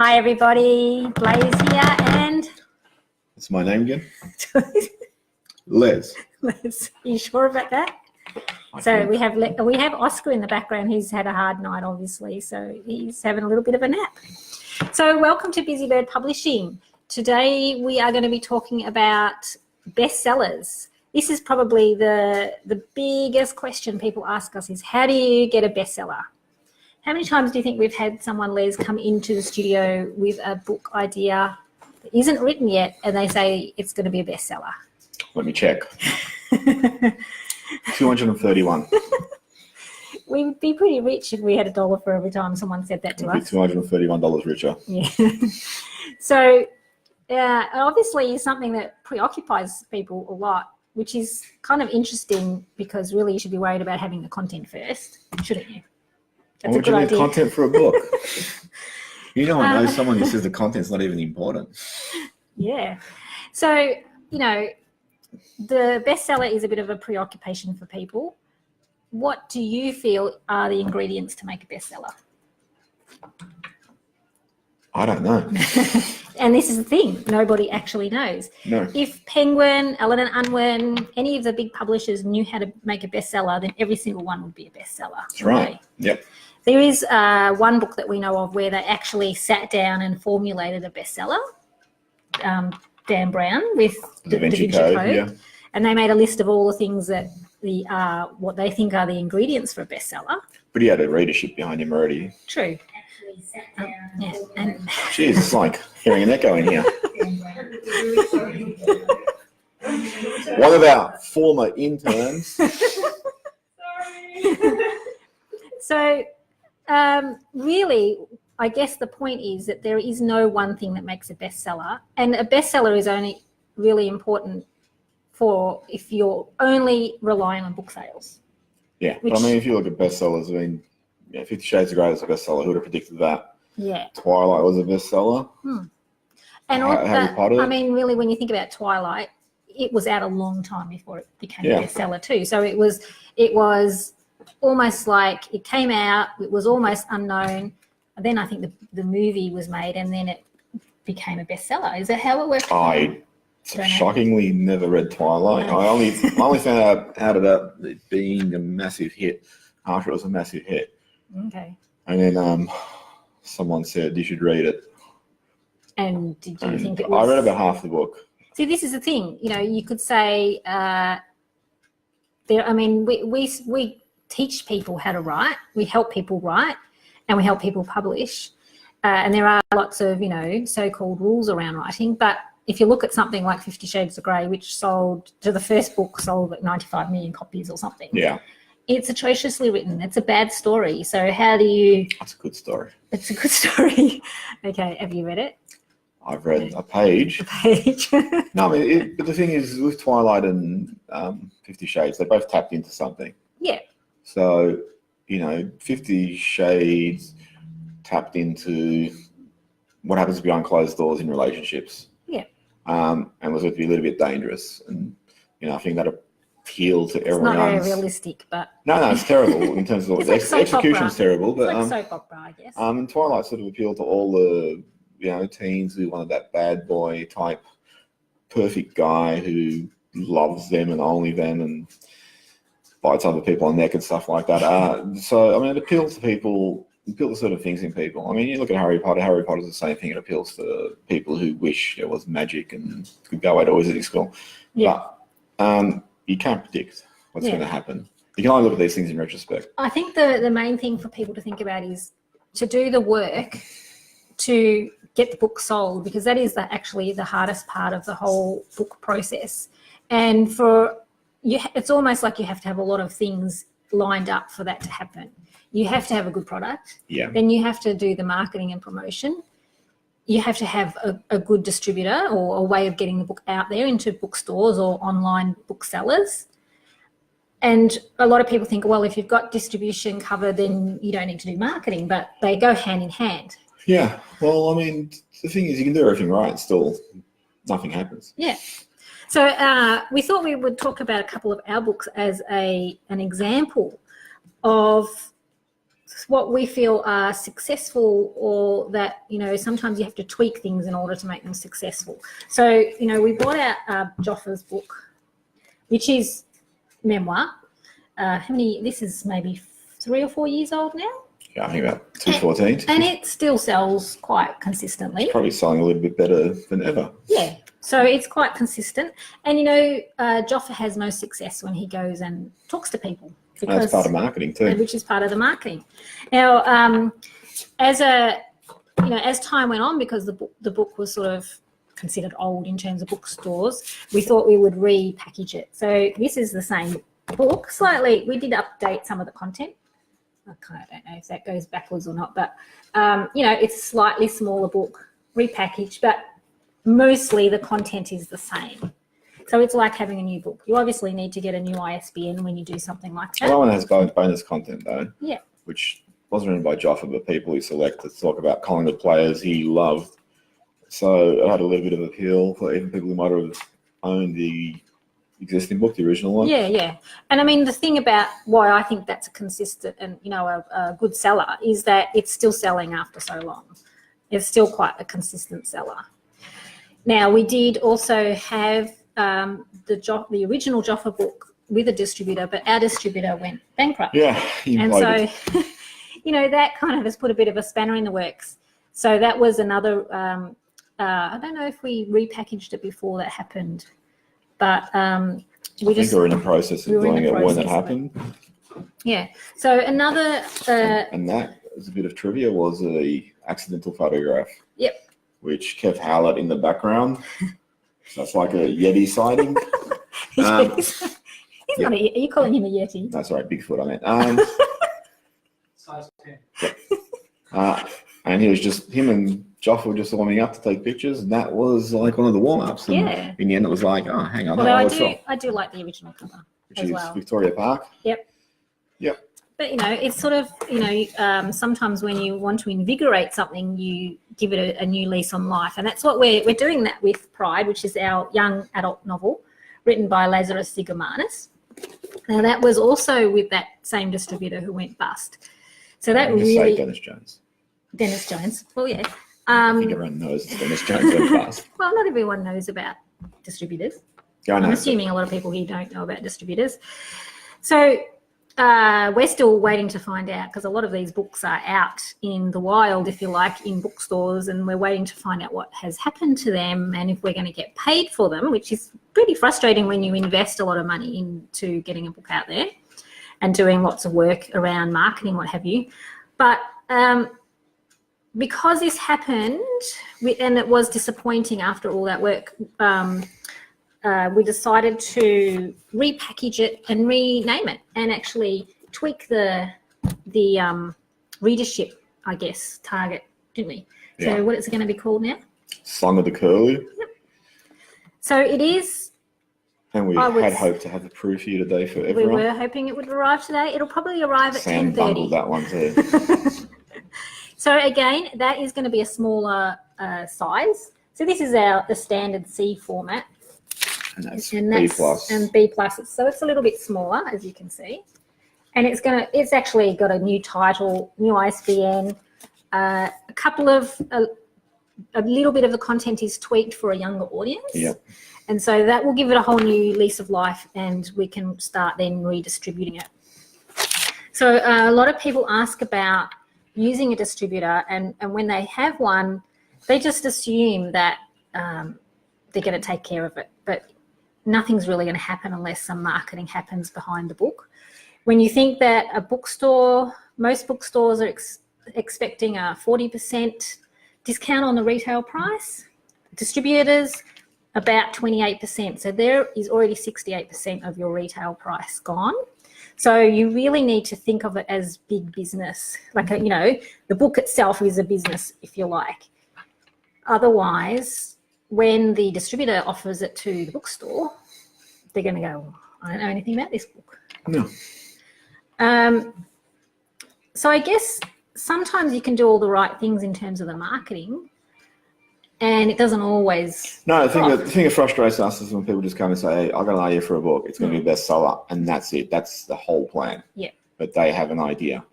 Hi everybody, Blaze here and... What's my name again? Les. Les, are you sure about that? So we have Oscar in the background. He's had a hard night, obviously, so he's having a little bit of a nap. So welcome to Busybird Publishing. Today we are going to be talking about bestsellers. This is probably the biggest question people ask us is, how do you get a bestseller? How many times do you think we've had someone, Les, come into the studio with a book idea that isn't written yet and they say it's going to be a bestseller? Let me check. 231. We'd be pretty rich if we had $1 for every time someone said that to us. We'd be $231 richer. Yeah. So obviously something that preoccupies people a lot, which is kind of interesting because really you should be worried about having the content first, shouldn't you? That's What would you need content for a book? You know, I know someone who says the content's not even important. Yeah. So, you know, the bestseller is a bit of a preoccupation for people. What do you feel are the ingredients to make a bestseller? I don't know. And this is the thing, nobody actually knows. No. If Penguin, Allen & Unwin, any of the big publishers knew how to make a bestseller, then every single one would be a bestseller. That's right. Yep. There is one book that we know of where they actually sat down and formulated a bestseller, Dan Brown with Da Vinci Code. Yeah. And they made a list of all the things that what they think are the ingredients for a bestseller. But he had a readership behind him already. True. Yeah. And jeez, it's like hearing an echo in here. One of our former interns. So really, I guess the point is that there is no one thing that makes a bestseller, and a bestseller is only really important for if you're only relying on book sales. Yeah, but I mean, if you look at bestsellers, I mean, 50 Shades of Grey is a bestseller. Who would have predicted that? Yeah. Twilight was a bestseller. And Harry Potter. I mean, really, when you think about Twilight, it was out a long time before it became a bestseller too. So it was almost like it came out, it was almost unknown, and then I think the movie was made and then it became a bestseller. Is that how it worked? I shockingly never read Twilight. No. I only found out about it being a massive hit after it was a massive hit. Okay. And then someone said you should read it. And did you think it was? I read about half the book. See, this is the thing. You know, you could say we teach people how to write, we help people write, and we help people publish. And there are lots of, so-called rules around writing. But if you look at something like 50 Shades of Grey, which the first book sold like 95 million copies or something. Yeah. It's atrociously written. It's a bad story. So how do you... That's a good story. It's a good story. Okay, have you read it? I've read a page. No, I mean, but the thing is, with Twilight and 50 Shades, they both tapped into something. Yeah. So, 50 Shades tapped into what happens behind closed doors in relationships. Yeah. And was it to be a little bit dangerous. And, I think that appealed to everyone. It's not very realistic, but... No, it's terrible in terms of... the execution's terrible. But, it's like soap opera, I guess. And Twilight sort of appealed to all the, teens who wanted that bad boy type perfect guy who loves them and only them and bites other people on the neck and stuff like that. So, I mean, it appeals to people, sort of things in people. I mean, you look at Harry Potter. Harry Potter's the same thing. It appeals to people who wish there was magic and could go away to wizarding school. Yeah. But you can't predict what's going to happen. You can only look at these things in retrospect. I think the main thing for people to think about is to do the work to get the book sold, because that is actually the hardest part of the whole book process. And it's almost like you have to have a lot of things lined up for that to happen. You have to have a good product. Yeah. Then you have to do the marketing and promotion. You have to have a good distributor or a way of getting the book out there into bookstores or online booksellers. And a lot of people think, well, if you've got distribution covered, then you don't need to do marketing, but they go hand in hand. Yeah. Well, I mean, the thing is, you can do everything right, still nothing happens. Yeah. So we thought we would talk about a couple of our books as an example of what we feel are successful, or that, you know, sometimes you have to tweak things in order to make them successful. So, you know, we bought out Joffa's book, which is memoir. This is maybe 3 or 4 years old now. Yeah, I think about 214. And it still sells quite consistently. It's probably selling a little bit better than ever. Yeah. So it's quite consistent. And, you know, Joffa has no success when he goes and talks to people. Because, that's part of marketing too. Which is part of the marketing. Now, as time went on, because the book was sort of considered old in terms of bookstores, we thought we would repackage it. So this is the same book, slightly. We did update some of the content. I kind of don't know if that goes backwards or not, but you know, it's a slightly smaller book, repackaged, but mostly the content is the same. So it's like having a new book. You obviously need to get a new ISBN when you do something like that. Well, that one has bonus content though. Yeah. Which wasn't written by Joffa, but people he selected to talk about Collingwood players he loved. So it had a little bit of appeal for even people who might have owned the existing book, the original one. Yeah, yeah. And I mean, the thing about why I think that's a consistent and, you know, a good seller is that it's still selling after so long. It's still quite a consistent seller. Now, we did also have the original Joffa book with a distributor, but our distributor went bankrupt. Yeah. And so, you know, that kind of has put a bit of a spanner in the works. So that was another, I don't know if we repackaged it before that happened, but I think we're in the process of doing it when it happened. Yeah. So another... and that, as a bit of trivia, was a accidental photograph. Yep. Which Kev Howlett in the background. So it's like a Yeti sighting. He's not are you calling him a Yeti? That's right, Bigfoot, I meant. Size 10. Yeah. And he was just, him and Joffa were just warming up to take pictures, and that was like one of the warm-ups. And yeah. in the end, it was like, oh, hang on. Although I do like the original cover which as is well. Victoria Park. Yep. Yep. But, you know, it's sort of, you know, sometimes when you want to invigorate something, you give it a new lease on life. And that's what we're doing that with Pride, which is our young adult novel written by Lazarus Sigomanis. Now, that was also with that same distributor who went bust. So that really... Say Dennis Jones. Dennis Jones. Well, yeah. I think everyone knows it's Dennis Jones went bust. Well, not everyone knows about distributors. I'm assuming a lot of people here don't know about distributors. So... we're still waiting to find out, because a lot of these books are out in the wild, if you like, in bookstores, and we're waiting to find out what has happened to them and if we're going to get paid for them, which is pretty frustrating when you invest a lot of money into getting a book out there and doing lots of work around marketing, what have you. But because this happened, and it was disappointing after all that work, we decided to repackage it and rename it, and actually tweak the readership, I guess, target, didn't we? Yeah. So what is it going to be called now? Song of the Curlew. Yep. So it is. And we had hoped to have the proof here today for everyone. We were hoping it would arrive today. It'll probably arrive at 10:30. Sam bundled that one too. So again, that is going to be a smaller size. So this is the standard C format. And that's B plus. And B plus. So it's a little bit smaller, as you can see. And it's actually got a new title, new ISBN. A little bit of the content is tweaked for a younger audience. Yep. And so that will give it a whole new lease of life, and we can start then redistributing it. So a lot of people ask about using a distributor, and when they have one, they just assume that they're going to take care of it. But nothing's really going to happen unless some marketing happens behind the book. When you think that most bookstores are expecting a 40% discount on the retail price, distributors about 28%. So there is already 68% of your retail price gone. So you really need to think of it as big business. Like, the book itself is a business, if you like. Otherwise, when the distributor offers it to the bookstore, they're going to go, I don't know anything about this book. No. So I guess sometimes you can do all the right things in terms of the marketing, and it doesn't always. No, the thing that frustrates us is when people just come and say, hey, I've got an idea for a book. It's going to be a bestseller, and that's it. That's the whole plan. Yeah. But they have an idea.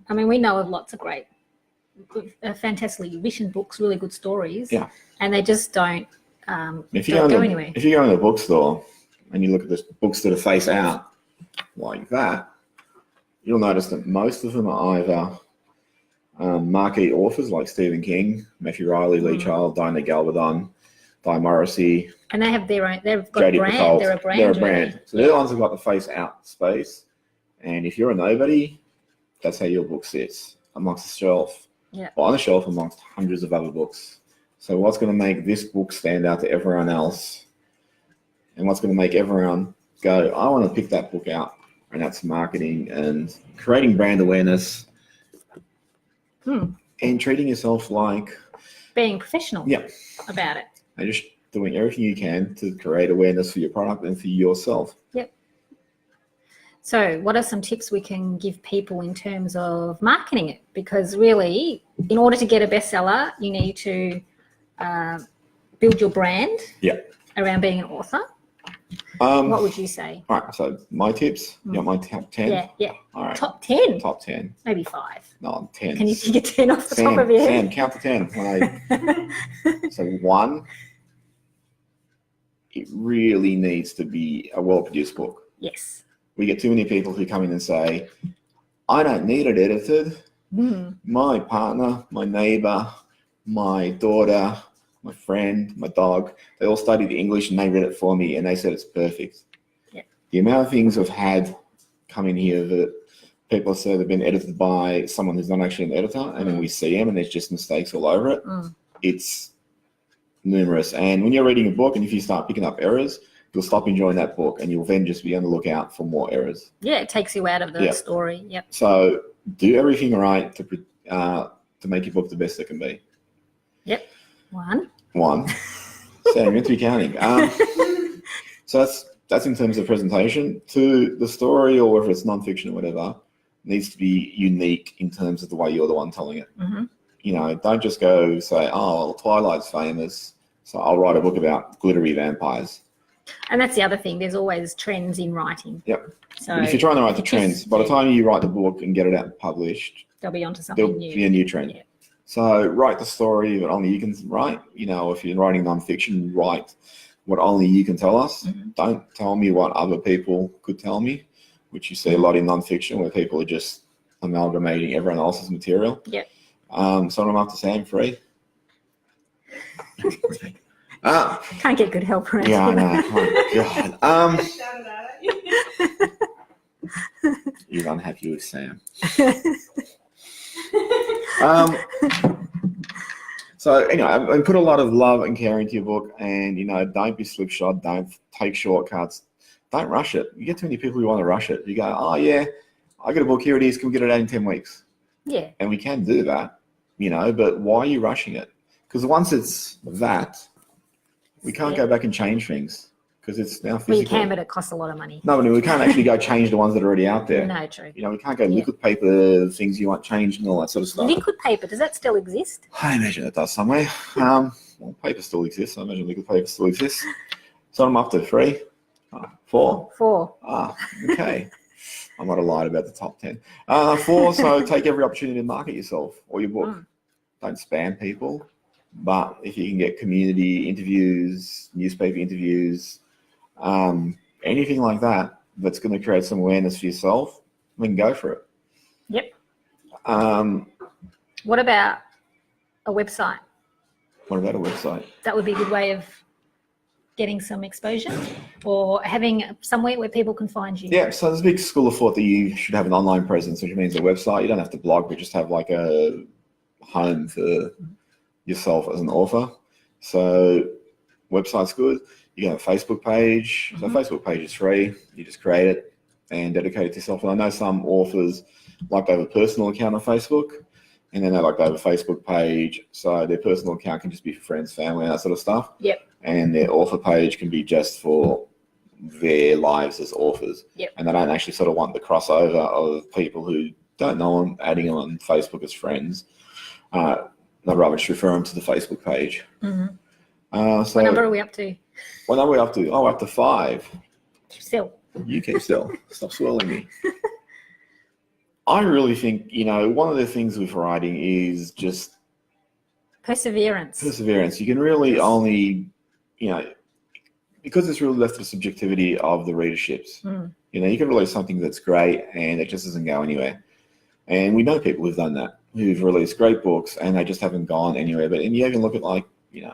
I mean, we know of lots of great, fantastically written books, really good stories. Yeah. And they just don't, If you don't go go anywhere. If you go in a bookstore and you look at the books that are face out like that, you'll notice that most of them are either marquee authors like Stephen King, Matthew Riley, Lee Child, Diana Galvadon, Di Morrissey, And they have their own, they've got J.D. brand. Picoult. They're a brand. They're a really. brand. So they're the ones who've got the face out space. And if you're a nobody, that's how your book sits amongst the shelf. Yeah. Or on the shelf amongst hundreds of other books. So what's going to make this book stand out to everyone else? And what's going to make everyone go, I want to pick that book out? And that's marketing and creating brand awareness and treating yourself like Being professional about it. and just doing everything you can to create awareness for your product and for yourself. Yep. So what are some tips we can give people in terms of marketing it? Because really, in order to get a bestseller, you need to build your brand around being an author. What would you say? All right, so my tips, you want my top 10? Yeah. All right. Top 10? Top 10. Maybe 5. No, 10. Can you get 10 off the top of your Sam, head? count to 10. So 1, it really needs to be a well-produced book. Yes. We get too many people who come in and say, I don't need it edited. My partner, my neighbor, my daughter, my friend, my dog, they all studied English and they read it for me and they said it's perfect. Yeah. The amount of things I've had come in here that people say they've been edited by someone who's not actually an editor, and then we see them and there's just mistakes all over it. It's numerous. And when you're reading a book and if you start picking up errors, you'll stop enjoying that book and you'll then just be on the lookout for more errors. Yeah, it takes you out of the story. Yep. So do everything right to make your book the best it can be. Yep. 1. So you're meant to be counting. So that's in terms of presentation. 2, the story, or whether it's nonfiction or whatever, needs to be unique in terms of the way you're the one telling it. You know, don't just go say, oh, well, Twilight's famous, so I'll write a book about glittery vampires. And that's the other thing. There's always trends in writing. Yep. So But if you're trying to write the trends, by the time you write the book and get it out and published, they'll be onto something there'll new. be a new trend. Yeah. So write the story that only you can write. You know, if you're writing nonfiction, write what only you can tell us. Don't tell me what other people could tell me, which you see a lot in nonfiction where people are just amalgamating everyone else's material. Yep. So I'm up to Sam, 3. Can't get good help around Yeah, I here. know. Oh, God. You're unhappy with Sam. So anyway, and put a lot of love and care into your book, and you know, don't be slipshod, don't take shortcuts, don't rush it. You get too many people who want to rush it. You go, oh yeah, I got a book, here it is, can we get it out in 10 weeks? Yeah. And we can do that, you know, but why are you rushing it? Because once it's that, we can't go back and change things because it's now physical. Well, you can, but it costs a lot of money. No, but we can't actually go change the ones that are already out there. No, true. You know, we can't go liquid paper things you want changed and all that sort of stuff. Liquid paper, does that still exist? I imagine it does somewhere. Well, paper still exists. I imagine liquid paper still exists. So I'm up to 3, 4. 4. Okay. I might have lied about the top 10. 4, so take every opportunity to market yourself or your book. Don't spam people. But if you can get community interviews, newspaper interviews, anything like that, that's going to create some awareness for yourself, then go for it. Yep. What about a website? What about a website? That would be a good way of getting some exposure or having somewhere where people can find you. Yeah, so there's a big school of thought that you should have an online presence, which means a website. You don't have to blog, but just have like a home for yourself as an author. So website's good. You can have a Facebook page. So Facebook page is free. You just create it and dedicate it to yourself. And I know some authors like to have a personal account on Facebook, and then they like to have a Facebook page. So their personal account can just be for friends, family, and that sort of stuff. Yep. And their author page can be just for their lives as authors. Yep. And they don't actually sort of want the crossover of people who don't know them, adding them on Facebook as friends. They'd rather just refer them to the Facebook page. So what number are we up to? What number are we up to? Oh, we're up to 5. Still. You keep still. Stop swirling me. I really think, one of the things with writing is just Perseverance. perseverance. You can really only, because it's really left to the subjectivity of the readerships. You can release something that's great and it just doesn't go anywhere. And we know people who've done that, who've released great books and they just haven't gone anywhere. And you even look at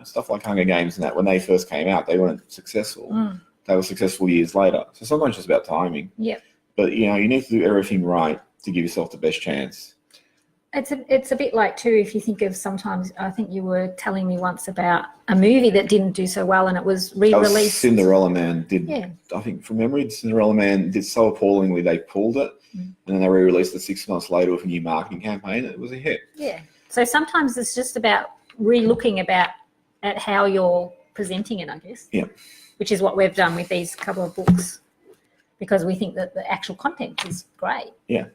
stuff like Hunger Games and that, when they first came out, they weren't successful. They were successful years later. So sometimes it's just about timing. Yep. But, you need to do everything right to give yourself the best chance. It's a bit like too, if you think of sometimes, I think you were telling me once about a movie that didn't do so well and it was re-released. Cinderella Man did, I think from memory, Cinderella Man did so appallingly they pulled it and then they re-released it 6 months later with a new marketing campaign. It was a hit. Yeah. So sometimes it's just about re-looking at how you're presenting it, I guess. Yeah. Which is what we've done with these couple of books, because we think that the actual content is great. Yeah.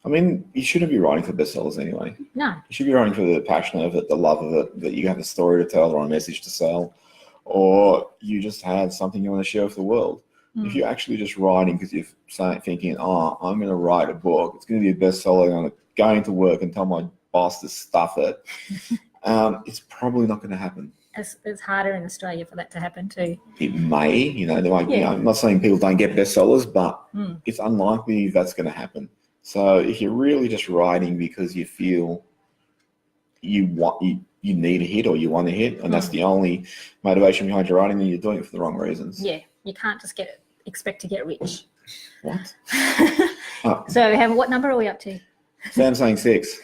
You shouldn't be writing for bestsellers anyway. No. You should be writing for the passion of it, the love of it, that you have a story to tell or a message to sell, or you just have something you want to share with the world. If you're actually just writing because you're thinking, I'm going to write a book, it's going to be a bestseller, I'm going to work and tell my boss to stuff it, it's probably not going to happen. It's harder in Australia for that to happen too. It may, I'm not saying people don't get bestsellers, but it's unlikely that's going to happen. So if you're really just writing because you feel you need a hit or you want a hit, and that's the only motivation behind your writing, then you're doing it for the wrong reasons. Yeah, you can't just expect to get rich. What? So what number are we up to? Sam's saying 6.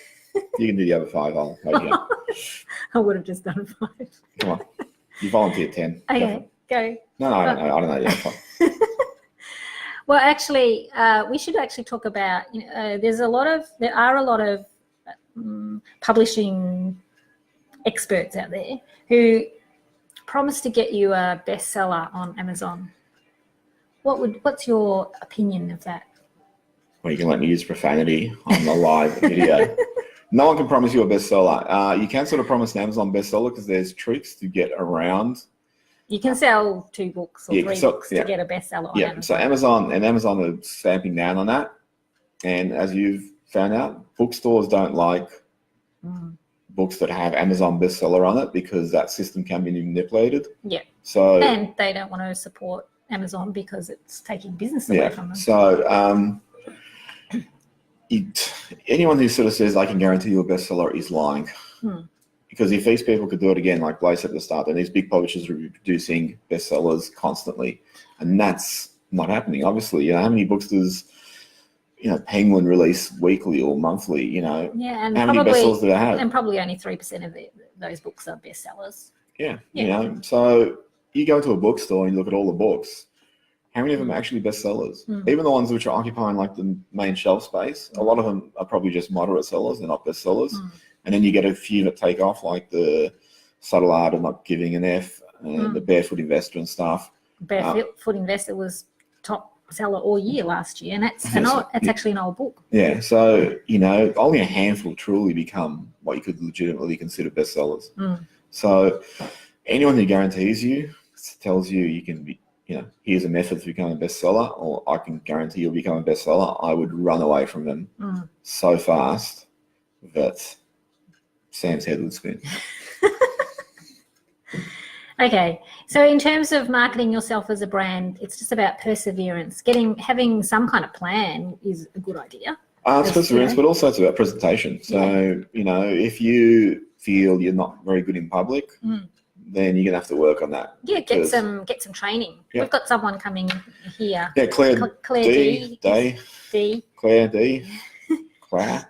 You can do the other 5. I'll make you up. I would have just done 5. Come on. You volunteered 10. Okay, go. No, I don't know. Yeah, well, actually, we should actually talk about, there are a lot of publishing experts out there who promise to get you a bestseller on Amazon. What's your opinion of that? Well, you can let me use profanity on the live video. No one can promise you a bestseller. You can sort of promise an Amazon bestseller because there's tricks to get around. You can sell 2 books or 3 books to get a bestseller on Amazon. So Amazon are stamping down on that. And as you've found out, bookstores don't like books that have Amazon bestseller on it because that system can be manipulated. Yeah. And they don't want to support Amazon because it's taking business away from them. So anyone who sort of says I can guarantee you a bestseller is lying. Because if these people could do it again, like Blaise said at the start, then these big publishers are producing bestsellers constantly, and that's not happening. Obviously, how many books does Penguin release weekly or monthly? And how many bestsellers do they have? And probably only 3% of those books are bestsellers. Yeah. So you go to a bookstore and you look at all the books. How many of them are actually bestsellers? Even the ones which are occupying like the main shelf space, a lot of them are probably just moderate sellers. They're not bestsellers. And then you get a few that take off, like the Subtle Art of Not Giving an F, and the Barefoot Investor and stuff. Barefoot Investor was top seller all year last year, and that's actually an old book. Yeah, so only a handful truly become what you could legitimately consider bestsellers. So anyone who guarantees you, tells you can be, here's a method to become a bestseller, or I can guarantee you'll become a bestseller, I would run away from them so fast that Sam's head would spin. Okay, so in terms of marketing yourself as a brand, it's just about perseverance. Having some kind of plan is a good idea. It's perseverance, but also it's about presentation. So, if you feel you're not very good in public, then you're gonna have to work on that. Yeah, get some training. We've got someone coming here. Yeah, Claire D. Claire D.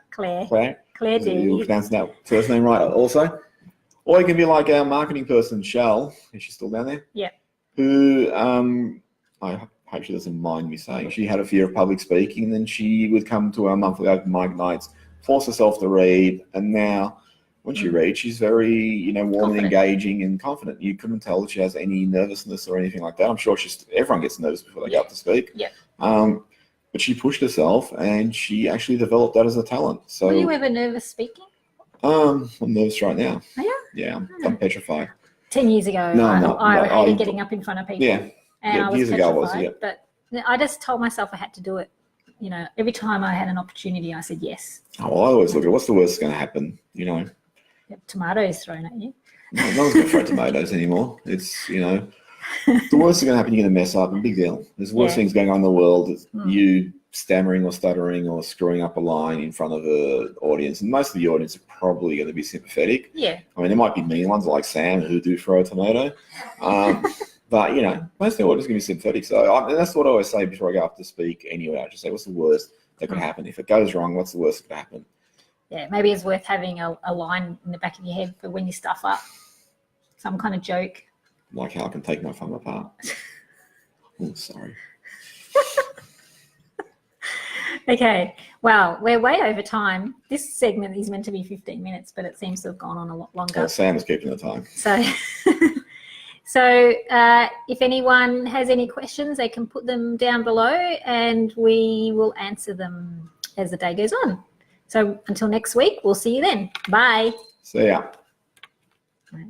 Claire D. You're pronouncing that first name right also. Or you can be like our marketing person, Shell. Is she still down there? Yeah. Who, I hope she doesn't mind me saying, she had a fear of public speaking, and then she would come to our monthly open mic nights, force herself to read, and now when she reads, she's very, warm and engaging and confident. You couldn't tell that she has any nervousness or anything like that. I'm sure everyone gets nervous before they go up to speak. Yeah. But she pushed herself, and she actually developed that as a talent. So, were you ever nervous speaking? I'm nervous right now. Are you? Yeah, I'm petrified. 10 years ago, I hated getting up in front of people. Yeah. And I was years petrified, ago I was, but I just told myself I had to do it. you know, every time I had an opportunity, I said yes. Oh, well, I always look at what's the worst that's going to happen. You know, Tomatoes thrown at you. no one's going to throw tomatoes anymore. It's, you know, the worst is going to happen. You're going to mess up, and big deal. There's worse things going on in the world. You stammering or stuttering or screwing up a line in front of an audience, and most of the audience are probably going to be sympathetic. Yeah. I mean, there might be mean ones like Sam who do throw a tomato, but you know, most of the audience are going to be sympathetic. So and that's what I always say before I go up to speak anyway. I just say, what's the worst that could happen? If it goes wrong, what's the worst that could happen? Yeah, maybe it's worth having a line in the back of your head for when you stuff up. Some kind of joke. Like how I can take my thumb apart. Oh, sorry. Okay, well, we're way over time. This segment is meant to be 15 minutes, but it seems to have gone on a lot longer. Well, Sam is keeping the time. So if anyone has any questions, they can put them down below and we will answer them as the day goes on. So until next week, we'll see you then. Bye. See ya. Right.